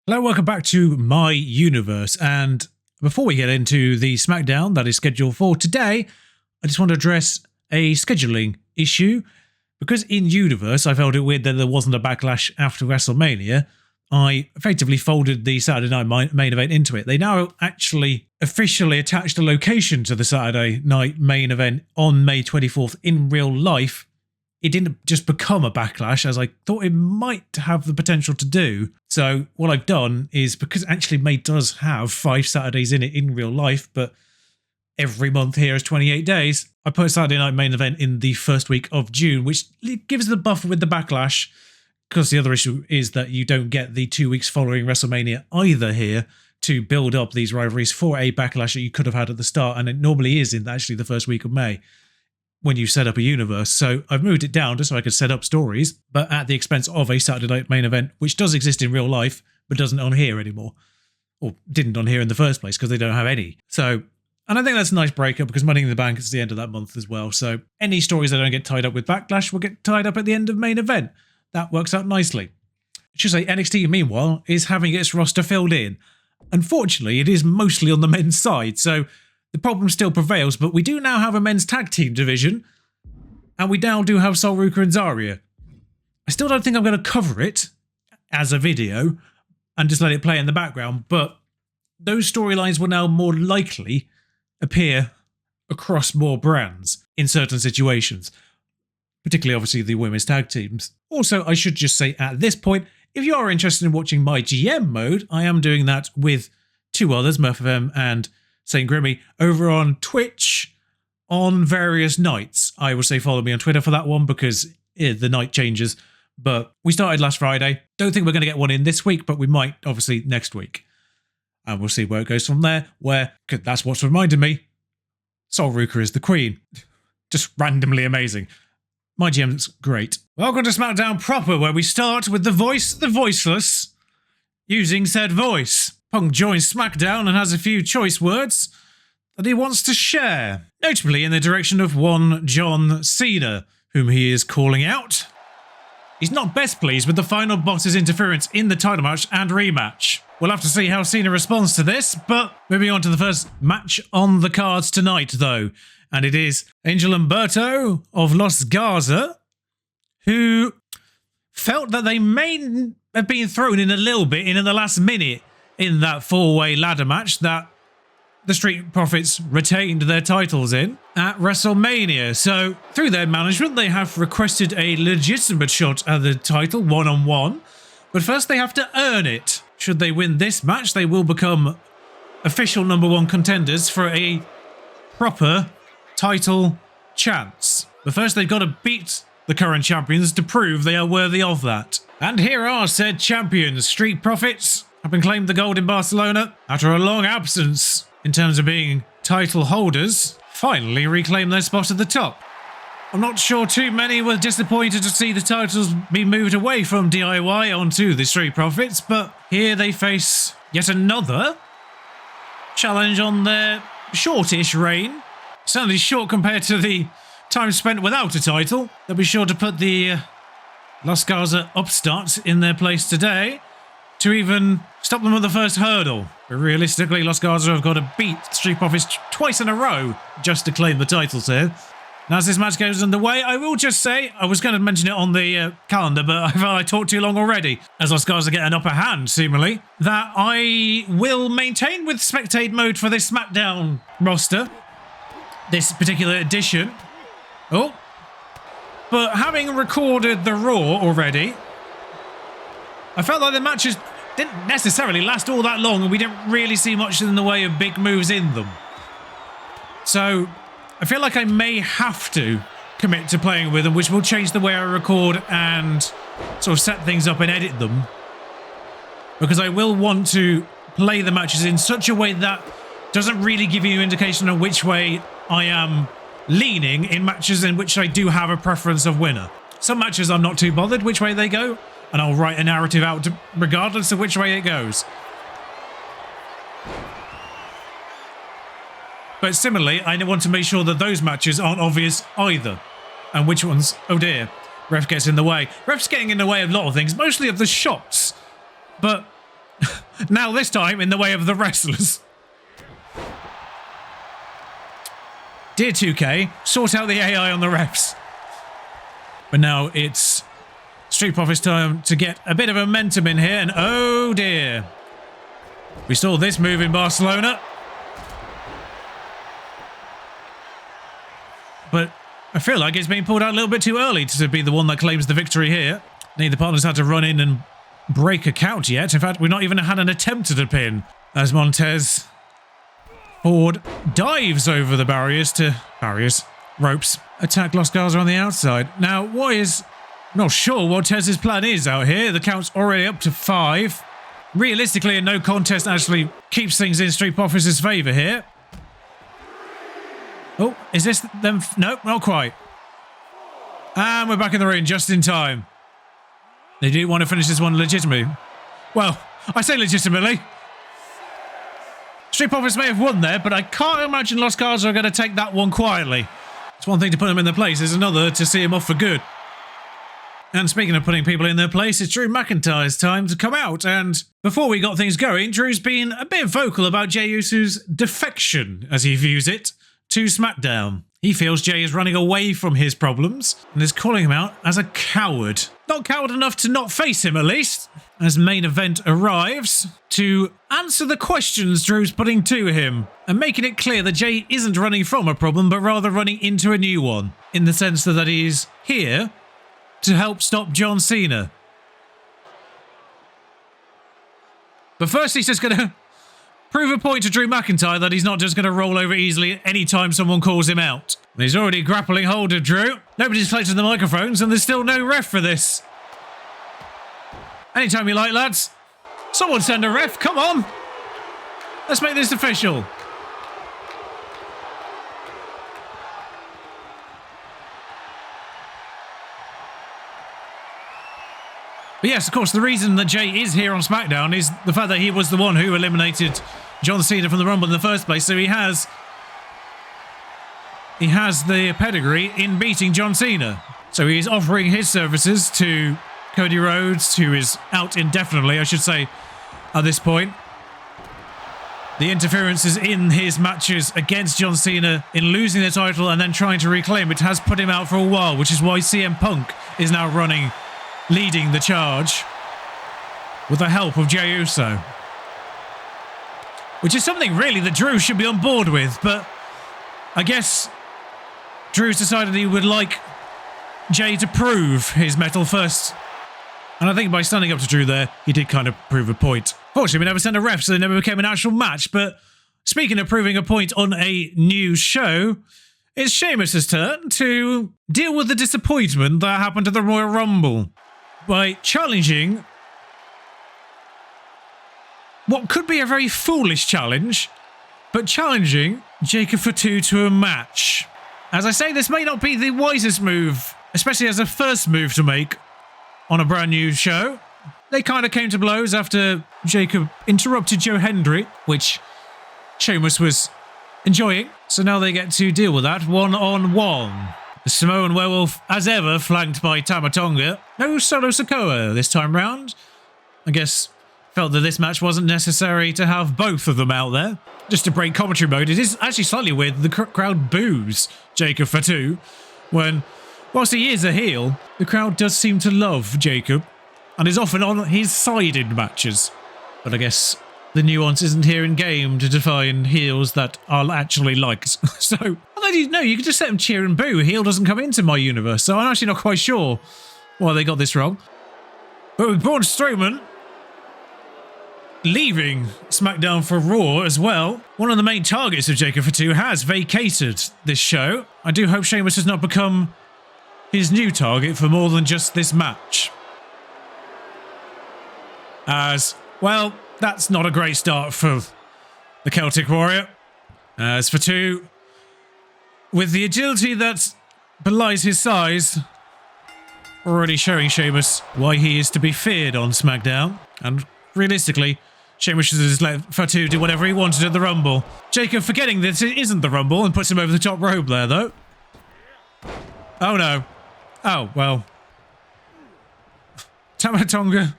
Hello, welcome back to My Universe, and before we get into the Smackdown that is scheduled for today, I just want to address a scheduling issue. Because in Universe I felt it weird that there wasn't a backlash after WrestleMania, I effectively folded the Saturday night main event into it. They now actually officially attached a location to the Saturday night main event on May 24th in real life. It didn't just become a backlash as I thought it might have the potential to do. So what I've done is, because actually May does have 5 Saturdays in it in real life, but every month here is 28 days, I put a Saturday night main event in the first week of June, which gives the buffer with the backlash, because the other issue is that you don't get the 2 weeks following WrestleMania either here to build up these rivalries for a backlash that you could have had at the start, and it normally is in actually the first week of May when you set up a universe. So I've moved it down just so I could set up stories, but at the expense of a Saturday night main event, which does exist in real life, but doesn't on here anymore. Or didn't on here in the first place, because they don't have any. So, and I think that's a nice breakup, because Money in the Bank is the end of that month as well. So any stories that don't get tied up with Backlash will get tied up at the end of main event. That works out nicely. I should say NXT, meanwhile, is having its roster filled in. Unfortunately, it is mostly on the men's side, so the problem still prevails, but we do now have a men's tag team division, and we now do have Sol Ruka and Zarya. I still don't think I'm going to cover it as a video and just let it play in the background, but those storylines will now more likely appear across more brands in certain situations, particularly obviously the women's tag teams. Also, I should just say at this point, if you are interested in watching my GM mode, I am doing that with 2 others, Murph FM and St. Grimmy, over on Twitch on various nights. I will say follow me on Twitter for that one, because the night changes. But we started last Friday. Don't think we're going to get one in this week, but we might obviously next week. And we'll see where it goes from there, where, that's what's reminded me, Sol Ruka is the queen. Just randomly amazing. My GM's great. Welcome to Smackdown proper, where we start with the voice of the voiceless, using said voice. Punk joins Smackdown and has a few choice words that he wants to share, notably in the direction of one John Cena, whom he is calling out. He's not best pleased with the final boss's interference in the title match and rematch. We'll have to see how Cena responds to this, but moving on to the first match on the cards tonight, though, and it is Angel Umberto of Los Garza, who felt that they may have been thrown in a little bit in the last minute in that 4-way ladder match that the Street Profits retained their titles in at WrestleMania. So through their management, they have requested a legitimate shot at the title one-on-one, but first they have to earn it. Should they win this match, they will become official #1 contenders for a proper title chance. But first they've got to beat the current champions to prove they are worthy of that. And here are said champions. Street Profits have been claimed the gold in Barcelona after a long absence in terms of being title holders. Finally reclaim their spot at the top. I'm not sure too many were disappointed to see the titles be moved away from DIY onto the Street Profits, but here they face yet another challenge on their shortish reign. Certainly short compared to the time spent without a title. They'll be sure to put the Los Garza upstarts in their place today to even stop them at the first hurdle. But realistically, Los Garza have got to beat Street Profits twice in a row just to claim the titles here. Now, as this match goes underway, I will just say, I was going to mention it on the calendar, but I felt I talked too long already, as Los Garza get an upper hand, seemingly, that I will maintain with spectate mode for this Smackdown roster, this particular edition. Oh. But having recorded the Raw already, I felt like the matches didn't necessarily last all that long, and we didn't really see much in the way of big moves in them. So I feel like I may have to commit to playing with them, which will change the way I record and sort of set things up and edit them, because I will want to play the matches in such a way that doesn't really give you an indication of which way I am leaning in matches in which I do have a preference of winner. Some matches I'm not too bothered which way they go, and I'll write a narrative out regardless of which way it goes. But similarly, I want to make sure that those matches aren't obvious either. And which ones? Oh dear. Ref gets in the way. Ref's getting in the way of a lot of things, mostly of the shots. But Now this time in the way of the wrestlers. Dear 2K, sort out the AI on the refs. But now it's Street Profits time to get a bit of momentum in here, and oh dear. We saw this move in Barcelona. But I feel like it's been pulled out a little bit too early to be the one that claims the victory here. Neither partner's had to run in and break a count yet. In fact, we've not even had an attempt at a pin. As Montez Ford dives over the ropes. Attack Los Garza on the outside. Now, not sure what Tez's plan is out here. The count's already up to 5. Realistically, a no contest actually keeps things in Street Profits' favour here. Oh, is this them? No, not quite. And we're back in the ring just in time. They do want to finish this one legitimately. Well, I say legitimately. Street Profits may have won there, but I can't imagine Los Garza are going to take that one quietly. It's one thing to put them in their place, it's another to see them off for good. And speaking of putting people in their place, it's Drew McIntyre's time to come out. And before we got things going, Drew's been a bit vocal about Jey Uso's defection, as he views it, to SmackDown. He feels Jey is running away from his problems and is calling him out as a coward. Not coward enough to not face him, at least. As main event arrives to answer the questions Drew's putting to him and making it clear that Jey isn't running from a problem, but rather running into a new one, in the sense that he's here to help stop John Cena. But first he's just going to prove a point to Drew McIntyre that he's not just going to roll over easily anytime someone calls him out. He's already grappling hold of Drew. Nobody's collected the microphones and there's still no ref for this. Anytime you like, lads. Someone send a ref, come on. Let's make this official. But yes, of course, the reason that Jey is here on SmackDown is the fact that he was the one who eliminated John Cena from the Rumble in the first place. So he has the pedigree in beating John Cena. So he's offering his services to Cody Rhodes, who is out indefinitely, I should say, at this point. The interferences in his matches against John Cena in losing the title and then trying to reclaim it has put him out for a while, which is why CM Punk is now leading the charge with the help of Jey Uso. Which is something really that Drew should be on board with, but I guess Drew's decided he would like Jey to prove his mettle first. And I think by standing up to Drew there, he did kind of prove a point. Fortunately, we never sent a ref, so they never became an actual match. But speaking of proving a point on a new show, it's Sheamus' turn to deal with the disappointment that happened at the Royal Rumble by challenging what could be a very foolish challenge, but challenging Jacob Fatu to a match. As I say, this may not be the wisest move, especially as a first move to make on a brand new show. They kind of came to blows after Jacob interrupted Joe Hendry, which Sheamus was enjoying. So now they get to deal with that one-on-one. The Samoan Werewolf, as ever, flanked by Tama Tonga. No Solo Sikoa this time round. I guess felt that this match wasn't necessary to have both of them out there. Just to break commentary mode, it is actually slightly weird the crowd boos Jacob Fatu when, whilst he is a heel, the crowd does seem to love Jacob and is often on his side in matches. But I guess the nuance isn't here in game to define heels that are actually liked. So, no, you can just let them cheer and boo. Heel doesn't come into my universe, so I'm actually not quite sure why they got this wrong. But with Braun Strowman leaving SmackDown for Raw as well, one of the main targets of Jacob Fatu has vacated this show. I do hope Sheamus has not become his new target for more than just this match. As, well, that's not a great start for the Celtic Warrior. As Fatu, with the agility that belies his size, already showing Sheamus why he is to be feared on SmackDown. And realistically, Sheamus should just let Fatu do whatever he wanted at the Rumble. Jacob forgetting that it isn't the Rumble and puts him over the top rope there, though. Oh, no. Oh, well. Tama Tonga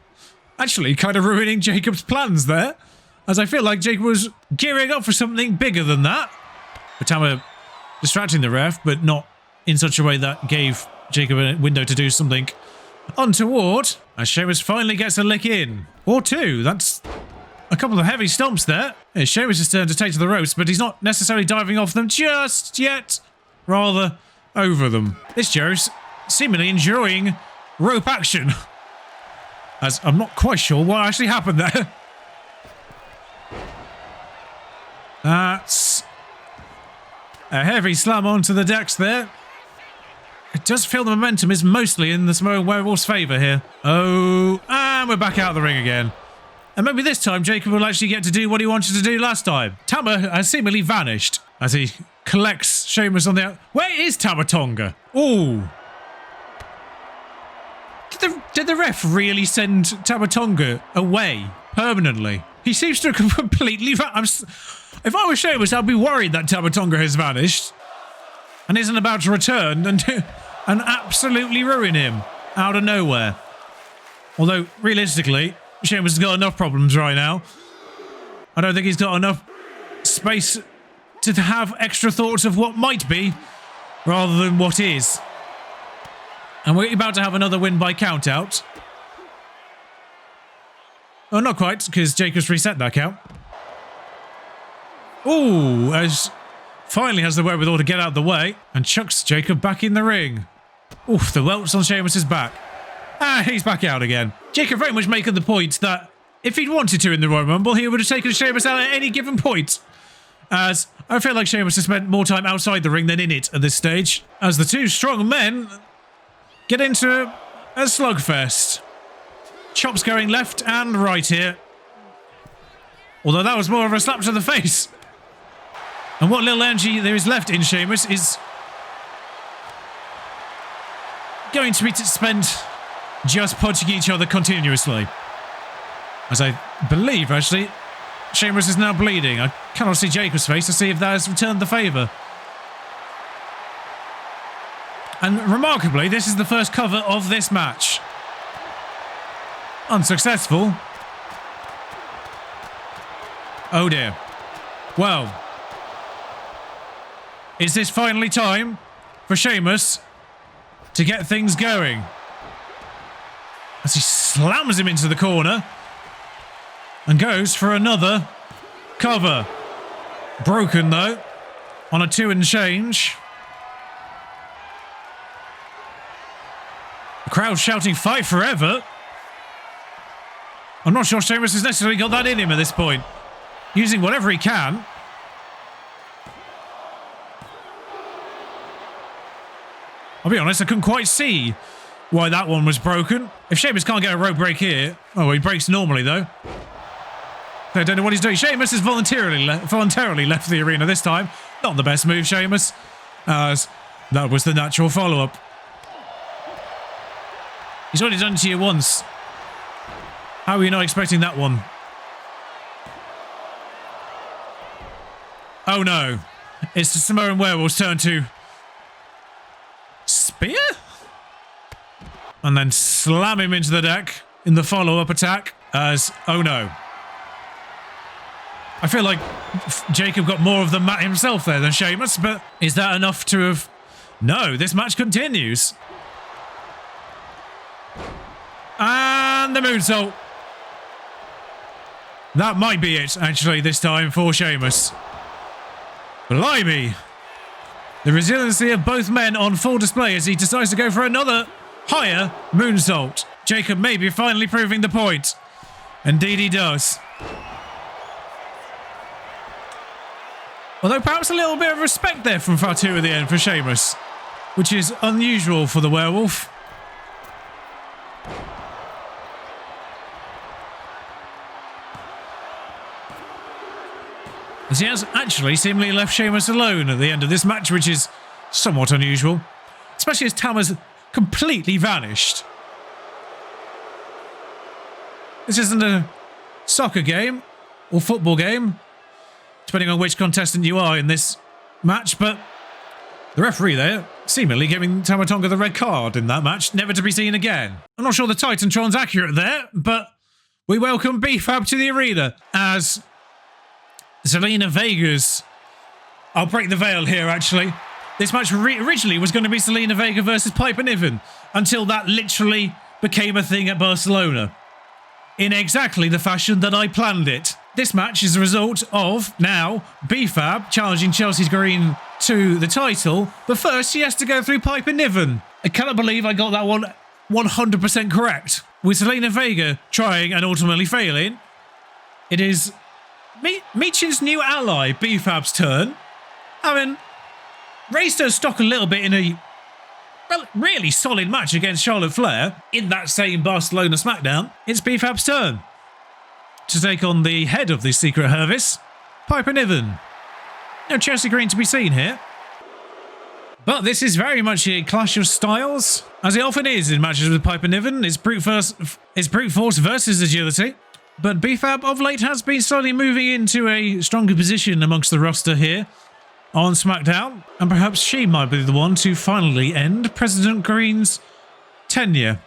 actually kind of ruining Jacob's plans there, as I feel like Jacob was gearing up for something bigger than that. But Tama distracting the ref, but not in such a way that gave Jacob a window to do something untoward, as Sheamus finally gets a lick in. Or two. That's a couple of heavy stomps there. It's Sheamus' turn to take to the ropes, but he's not necessarily diving off them just yet. Rather over them. This Joe's seemingly enjoying rope action, as I'm not quite sure what actually happened there. That's a heavy slam onto the decks there. It does feel the momentum is mostly in the Samoan Werewolf's favour here. Oh, and we're back out of the ring again. And maybe this time Jacob will actually get to do what he wanted to do last time. Tama has seemingly vanished as he collects Sheamus on the out. Where is Tama Tonga? Ooh. Did the ref really send Tama Tonga away permanently? He seems to have completely vanished. If I was Sheamus, I'd be worried that Tama Tonga has vanished and isn't about to return and absolutely ruin him out of nowhere. Although, realistically, Sheamus has got enough problems right now. I don't think he's got enough space to have extra thoughts of what might be rather than what is. And we're about to have another win by countout. Oh, not quite, because Jacob's reset that count. Ooh, as finally has the wherewithal to get out of the way and chucks Jacob back in the ring. Oof, the welts on Sheamus' back. Ah, he's back out again. Jacob very much making the point that if he'd wanted to in the Royal Rumble, he would have taken Sheamus out at any given point. As I feel like Sheamus has spent more time outside the ring than in it at this stage. As the two strong men get into a slugfest. Chops going left and right here. Although that was more of a slap to the face. And what little energy there is left in Sheamus is going to be spent just punching each other continuously. As I believe, actually, Sheamus is now bleeding. I cannot see Jacob's face to see if that has returned the favour. And remarkably, this is the first cover of this match. Unsuccessful. Oh dear. Well, is this finally time for Sheamus to get things going? As he slams him into the corner and goes for another cover. Broken though, on a 2 and change. The crowd shouting "Fight forever." I'm not sure Sheamus has necessarily got that in him at this point. Using whatever he can. I'll be honest, I couldn't quite see why that one was broken. If Sheamus can't get a rope break here... Oh, he breaks normally, though. I don't know what he's doing. Sheamus has voluntarily left the arena this time. Not the best move, Sheamus. As that was the natural follow-up. He's already done it to you once. How are you not expecting that one? Oh no. It's the Samoan Werewolf's turn to... spear? And then slam him into the deck in the follow-up attack as... oh no. I feel like Jacob got more of the mat himself there than Sheamus, but is that enough to have... No, this match continues. And the moonsault. That might be it, actually, this time for Sheamus. Blimey. The resiliency of both men on full display as he decides to go for another higher moonsault. Jacob may be finally proving the point. Indeed he does. Although perhaps a little bit of respect there from Fatu at the end for Sheamus, which is unusual for the werewolf. As he has actually seemingly left Sheamus alone at the end of this match, which is somewhat unusual. Especially as Tama's completely vanished. This isn't a soccer game or football game, depending on which contestant you are in this match, but the referee there seemingly giving Tama Tonga the red card in that match, never to be seen again. I'm not sure the Titantron's accurate there, but we welcome B-Fab to the arena as Zelina Vega's... I'll break the veil here, actually. This match originally was going to be Zelina Vega versus Piper Niven until that literally became a thing at Barcelona. In exactly the fashion that I planned it. This match is a result of, now, B-Fab challenging Chelsea Green to the title, but first she has to go through Piper Niven. I cannot believe I got that one 100% correct. With Zelina Vega trying and ultimately failing, it is Michin's new ally, B-Fab's turn. Having raised her stock a little bit in a really solid match against Charlotte Flair in that same Barcelona Smackdown, it's B-Fab's turn to take on the head of the Secret Service, Piper Niven. No Chelsea Green to be seen here. But this is very much a clash of styles, as it often is in matches with Piper Niven. It's brute force versus agility. But B-Fab of late has been slowly moving into a stronger position amongst the roster here on SmackDown, and perhaps she might be the one to finally end President Green's tenure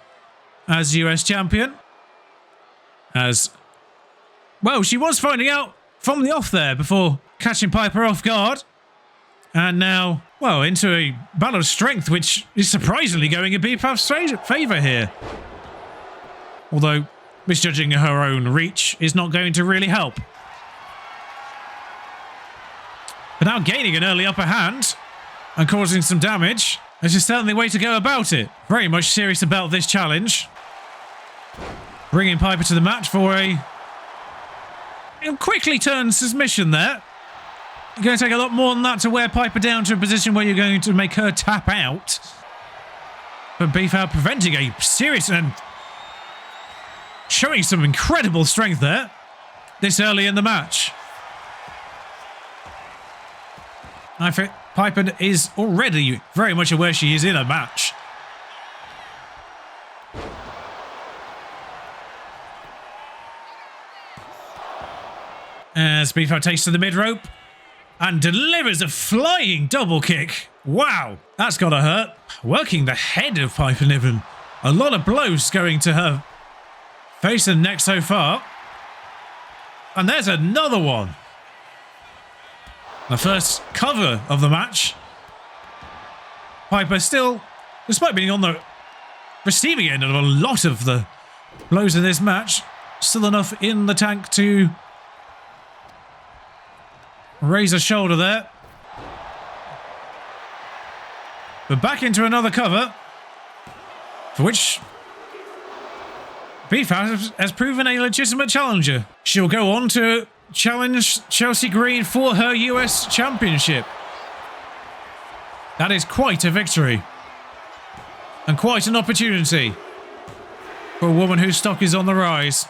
as US champion. As, well, she was finding out from the off there before catching Piper off guard, and now, well, into a battle of strength, which is surprisingly going in B-Fab's favour here. Although misjudging her own reach is not going to really help. But now gaining an early upper hand and causing some damage. This is certainly the way to go about it. Very much serious about this challenge. Bringing Piper to the mat for a quickly turned submission there. You're going to take a lot more than that to wear Piper down to a position where you're going to make her tap out. But B-Fab preventing a serious and showing some incredible strength there this early in the match. I think Piper is already very much aware she is in a match. As B-Fab takes to the mid-rope and delivers a flying double kick. Wow, that's gotta hurt. Working the head of Piper Niven. A lot of blows going to her face and neck so far. And there's another one. The first cover of the match. Piper still, despite being on the receiving end of a lot of the blows in this match, still enough in the tank to raise a shoulder there. But back into another cover, for which B-Fab has proven a legitimate challenger. She'll go on to challenge Chelsea Green for her US Championship. That is quite a victory. And quite an opportunity for a woman whose stock is on the rise.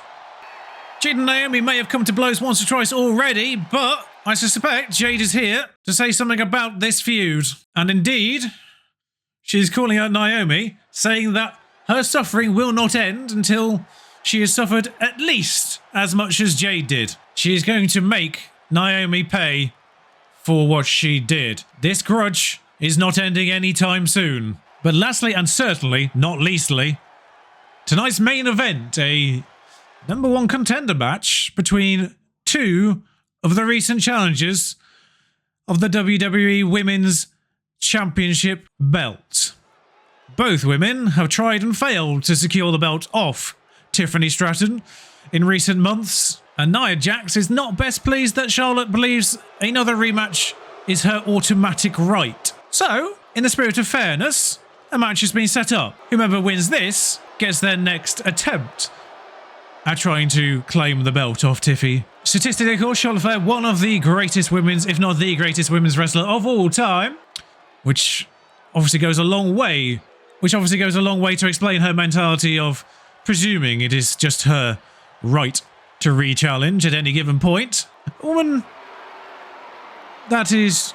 Jade and Naomi may have come to blows once or twice already, but I suspect Jade is here to say something about this feud. And indeed, she's calling out Naomi, saying that her suffering will not end until she has suffered at least as much as Jade did. She is going to make Naomi pay for what she did. This grudge is not ending anytime soon. But lastly, and certainly not leastly, tonight's main event, a #1 contender match between two of the recent challengers of the WWE Women's Championship belt. Both women have tried and failed to secure the belt off Tiffany Stratton in recent months, and Nia Jax is not best pleased that Charlotte believes another rematch is her automatic right. So, in the spirit of fairness, a match has been set up. Whoever wins this gets their next attempt at trying to claim the belt off Tiffy. Statistically, of course, Charlotte Flair, one of the greatest women's, if not the greatest women's wrestler of all time, which obviously goes a long way to explain her mentality of presuming it is just her right to re-challenge at any given point. A woman that is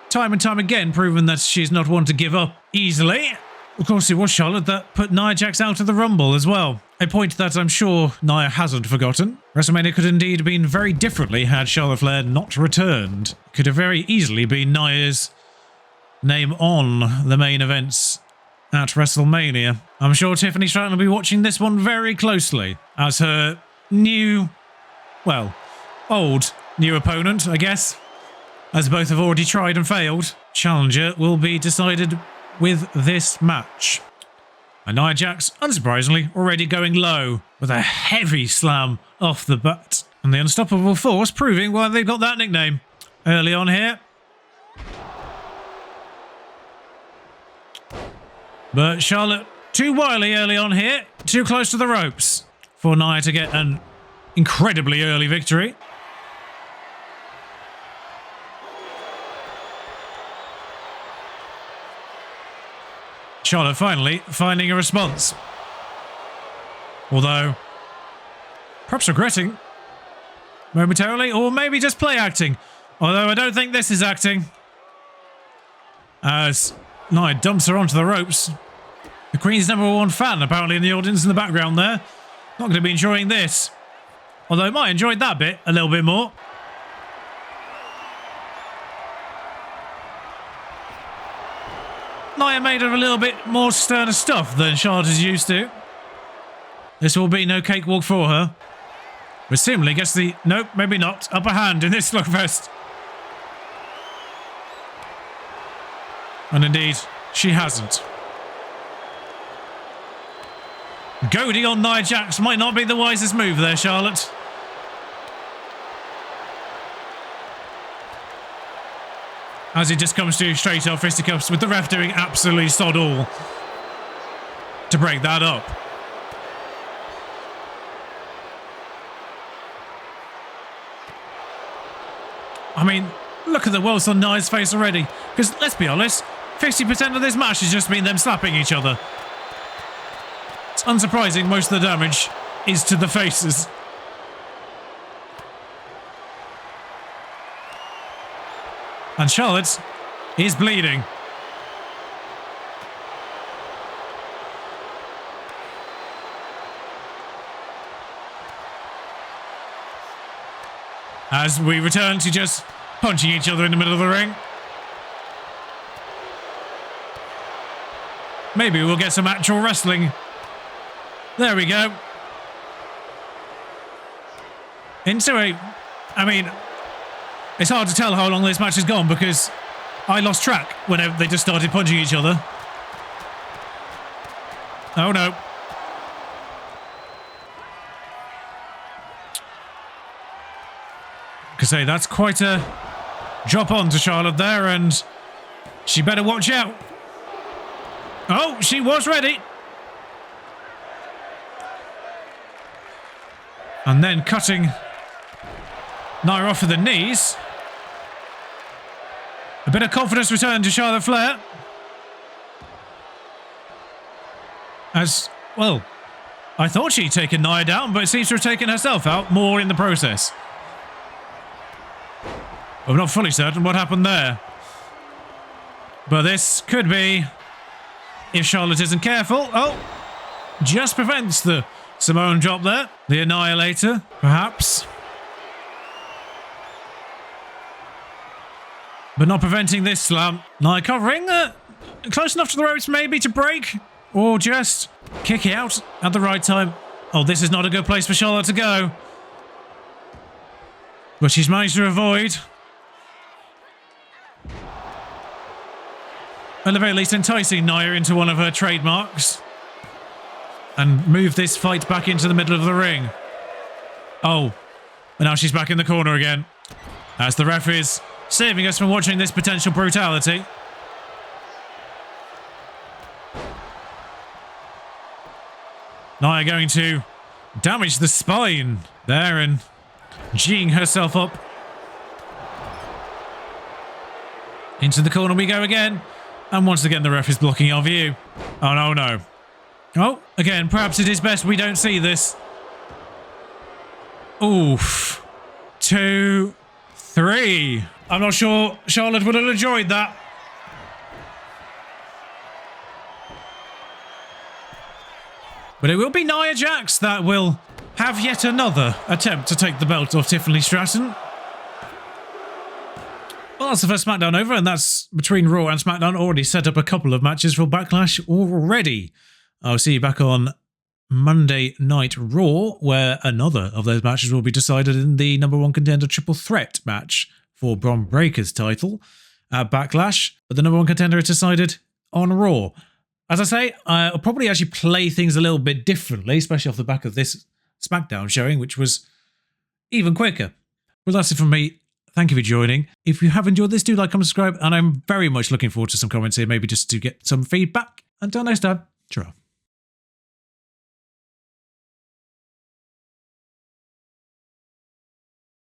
time and time again proven that she's not one to give up easily. Of course, it was Charlotte that put Nia Jax out of the Rumble as well. A point that I'm sure Nia hasn't forgotten. WrestleMania could indeed have been very differently had Charlotte Flair not returned. Could have very easily been Nia's name on the main events at WrestleMania. I'm sure Tiffany Stratton will be watching this one very closely, as her new, well, old new opponent, I guess, as both have already tried and failed. Challenger will be decided with this match. And Nia Jax, unsurprisingly, already going low with a heavy slam off the bat. And the Unstoppable Force proving why they've got that nickname early on here. But Charlotte, too wily early on here, too close to the ropes for Nia to get an incredibly early victory. Charlotte finally finding a response. Although, perhaps regretting momentarily, or maybe just play acting. Although I don't think this is acting. As Nia dumps her onto the ropes. The Queen's #1 fan apparently in the audience in the background there. Not going to be enjoying this. Although I might enjoy that bit a little bit more. Nia made of a little bit more sterner stuff than Charlotte is used to. This will be no cakewalk for her. But seemingly gets the, nope, maybe not, upper hand in this slugfest. And indeed, she hasn't. Goading on Nia Jax might not be the wisest move there, Charlotte. As it just comes to straight off fisticuffs with the ref doing absolutely sod all to break that up. I mean, look at the welts on Nia's face already. Because let's be honest, 50% of this match has just been them slapping each other. It's unsurprising most of the damage is to the faces. And Charlotte is bleeding. As we return to just punching each other in the middle of the ring. Maybe we'll get some actual wrestling. There we go. Into a... I mean... It's hard to tell how long this match has gone because I lost track whenever they just started punching each other. Oh no. I can say that's quite a drop on to Charlotte there, and she better watch out. Oh, she was ready. And then cutting Nia off with the knees. A bit of confidence returned to Charlotte Flair. As, well, I thought she'd taken Nia down, but it seems to have taken herself out more in the process. I'm not fully certain what happened there. But this could be, if Charlotte isn't careful, oh, just prevents the Samoan drop there. The Annihilator, perhaps. But not preventing this slam. Nia covering, close enough to the ropes maybe to break, or just kick out at the right time. Oh, this is not a good place for Charlotte to go. But she's managed to avoid. At the very least, enticing Nia into one of her trademarks. And move this fight back into the middle of the ring. Oh, and now she's back in the corner again. As the ref is saving us from watching this potential brutality. Nia going to damage the spine there and G'ing herself up. Into the corner we go again. And once again the ref is blocking our view. Oh no, no. Oh, again, perhaps it is best we don't see this. Oof. 2, 3. I'm not sure Charlotte would have enjoyed that. But it will be Nia Jax that will have yet another attempt to take the belt off Tiffany Stratton. Well, that's the first Smackdown over, and that's between Raw and Smackdown. Already set up a couple of matches for Backlash already. I'll see you back on Monday Night Raw, where another of those matches will be decided in the number one contender triple threat match for Bron Breakker's title at Backlash. But the number one contender is decided on Raw. As I say, I'll probably actually play things a little bit differently, especially off the back of this Smackdown showing, which was even quicker. Well, that's it from me. Thank you for joining. If you have enjoyed this, do like, comment, subscribe, and I'm very much looking forward to some comments here, maybe just to get some feedback. Until next time, ciao.